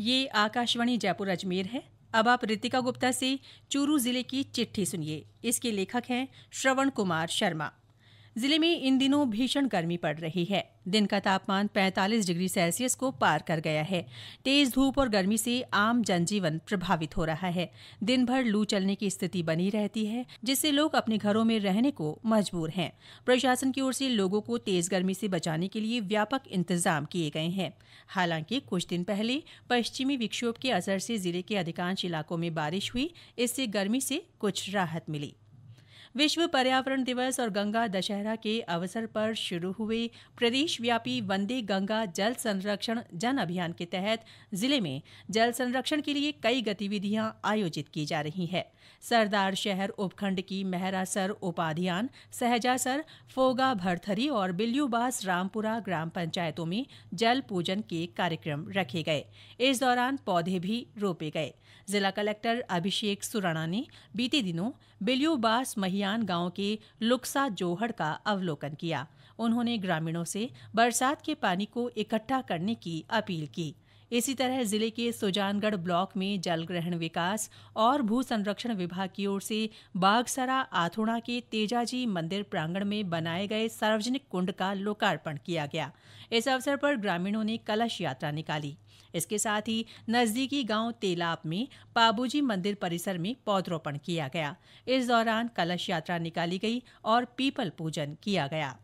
ये आकाशवाणी जयपुर अजमेर है। अब आप रितिका गुप्ता से चूरू जिले की चिट्ठी सुनिए। इसके लेखक हैं श्रवण कुमार शर्मा। जिले में इन दिनों भीषण गर्मी पड़ रही है। दिन का तापमान 45 डिग्री सेल्सियस को पार कर गया है। तेज धूप और गर्मी से आम जनजीवन प्रभावित हो रहा है। दिन भर लू चलने की स्थिति बनी रहती है, जिससे लोग अपने घरों में रहने को मजबूर हैं। प्रशासन की ओर से लोगों को तेज गर्मी से बचाने के लिए व्यापक इंतजाम किए गए हैं। हालांकि कुछ दिन पहले पश्चिमी विक्षोभ के असर से जिले के अधिकांश इलाकों में बारिश हुई। इससे गर्मी से कुछ राहत मिली। विश्व पर्यावरण दिवस और गंगा दशहरा के अवसर पर शुरू हुए प्रदेशव्यापी वंदे गंगा जल संरक्षण जन अभियान के तहत जिले में जल संरक्षण के लिए कई गतिविधियां आयोजित की जा रही है। सरदार शहर उपखंड की मेहरासर उपाध्यान, सहजासर, फोगा भरथरी और बिल्यूबास रामपुरा ग्राम पंचायतों में जल पूजन के कार्यक्रम रखे गए। इस दौरान पौधे भी रोपे गए। जिला कलेक्टर अभिषेक सुराणा ने बीते दिनों बिल्यूबास महियान गांव के लुक्सा जोहड़ का अवलोकन किया। उन्होंने ग्रामीणों से बरसात के पानी को इकट्ठा करने की अपील की। इसी तरह जिले के सुजानगढ़ ब्लॉक में जल ग्रहण विकास और भू संरक्षण विभाग की ओर से बागसरा आथोड़ा के तेजाजी मंदिर प्रांगण में बनाए गए सार्वजनिक कुंड का लोकार्पण किया गया। इस अवसर पर ग्रामीणों ने कलश यात्रा निकाली। इसके साथ ही नजदीकी गांव तेलाप में पाबूजी मंदिर परिसर में पौधरोपण किया गया। इस दौरान कलश यात्रा निकाली गई और पीपल पूजन किया गया।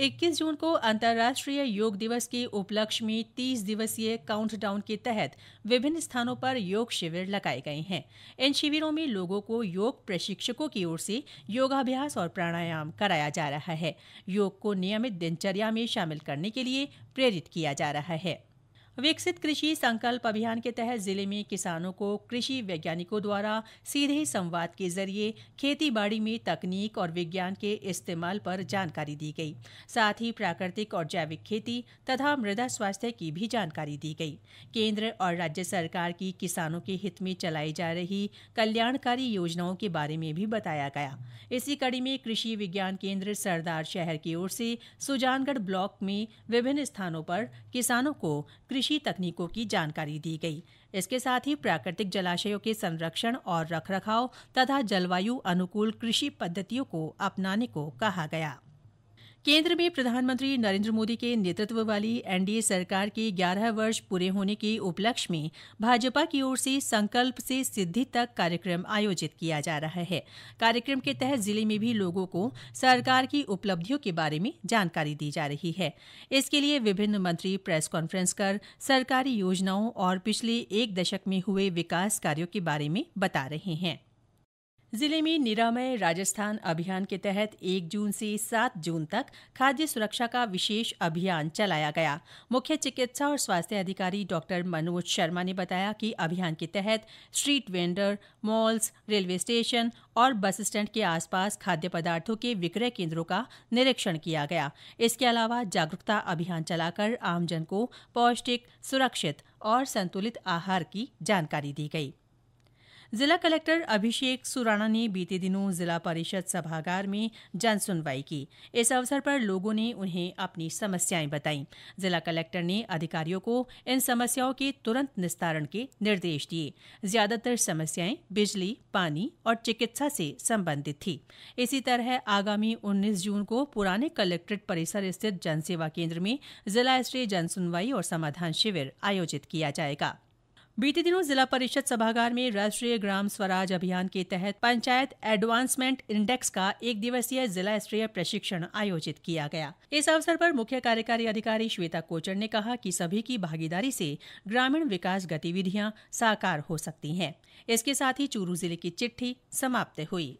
21 जून को अंतर्राष्ट्रीय योग दिवस के उपलक्ष्य में 30 दिवसीय काउंटडाउन के तहत विभिन्न स्थानों पर योग शिविर लगाए गए हैं। इन शिविरों में लोगों को योग प्रशिक्षकों की ओर से योगाभ्यास और प्राणायाम कराया जा रहा है। योग को नियमित दिनचर्या में शामिल करने के लिए प्रेरित किया जा रहा है। विकसित कृषि संकल्प अभियान के तहत जिले में किसानों को कृषि वैज्ञानिकों द्वारा सीधे संवाद के जरिए खेती बाड़ी में तकनीक और विज्ञान के इस्तेमाल पर जानकारी दी गई। साथ ही प्राकृतिक और जैविक खेती तथा मृदा स्वास्थ्य की भी जानकारी दी गई। केंद्र और राज्य सरकार की किसानों के हित में चलाई जा रही कल्याणकारी योजनाओं के बारे में भी बताया गया। इसी कड़ी में कृषि विज्ञान केंद्र सरदार शहर की ओर से सुजानगढ़ ब्लॉक में विभिन्न स्थानों पर किसानों को कृषि तकनीकों की जानकारी दी गई। इसके साथ ही प्राकृतिक जलाशयों के संरक्षण और रखरखाव तथा जलवायु अनुकूल कृषि पद्धतियों को अपनाने को कहा गया। केंद्र में प्रधानमंत्री नरेंद्र मोदी के नेतृत्व वाली एनडीए सरकार के 11 वर्ष पूरे होने के उपलक्ष्य में भाजपा की ओर से संकल्प से सिद्धि तक कार्यक्रम आयोजित किया जा रहा है। कार्यक्रम के तहत जिले में भी लोगों को सरकार की उपलब्धियों के बारे में जानकारी दी जा रही है। इसके लिए विभिन्न मंत्री प्रेस कॉन्फ्रेंस कर सरकारी योजनाओं और पिछले एक दशक में हुए विकास कार्यों के बारे में बता रहे हैं। जिले में निरामय राजस्थान अभियान के तहत 1 जून से 7 जून तक खाद्य सुरक्षा का विशेष अभियान चलाया गया। मुख्य चिकित्सा और स्वास्थ्य अधिकारी डॉक्टर मनोज शर्मा ने बताया कि अभियान के तहत street vendor, malls, railway station और बस स्टैंड के आसपास खाद्य पदार्थों के विक्रय केंद्रों का निरीक्षण किया गया। इसके अलावा जागरूकता अभियान चलाकर आमजन को पौष्टिक, सुरक्षित और संतुलित आहार की जानकारी दी गई। जिला कलेक्टर अभिषेक सुराणा ने बीते दिनों जिला परिषद सभागार में जन सुनवाई की। इस अवसर पर लोगों ने उन्हें अपनी समस्याएं बताईं। जिला कलेक्टर ने अधिकारियों को इन समस्याओं के तुरंत निस्तारण के निर्देश दिए। ज्यादातर समस्याएं बिजली, पानी और चिकित्सा से संबंधित थी। इसी तरह आगामी 19 जून को पुराने कलेक्ट्रेट परिसर स्थित जनसेवा केंद्र में जिला स्तरीय जन सुनवाई और समाधान शिविर आयोजित किया जाएगा। बीते दिनों जिला परिषद सभागार में राष्ट्रीय ग्राम स्वराज अभियान के तहत पंचायत एडवांसमेंट इंडेक्स का 1 दिवसीय जिला स्तरीय प्रशिक्षण आयोजित किया गया। इस अवसर पर मुख्य कार्यकारी अधिकारी श्वेता कोचर ने कहा कि सभी की भागीदारी से ग्रामीण विकास गतिविधियां साकार हो सकती हैं। इसके साथ ही चूरू जिले की चिट्ठी समाप्त हुई।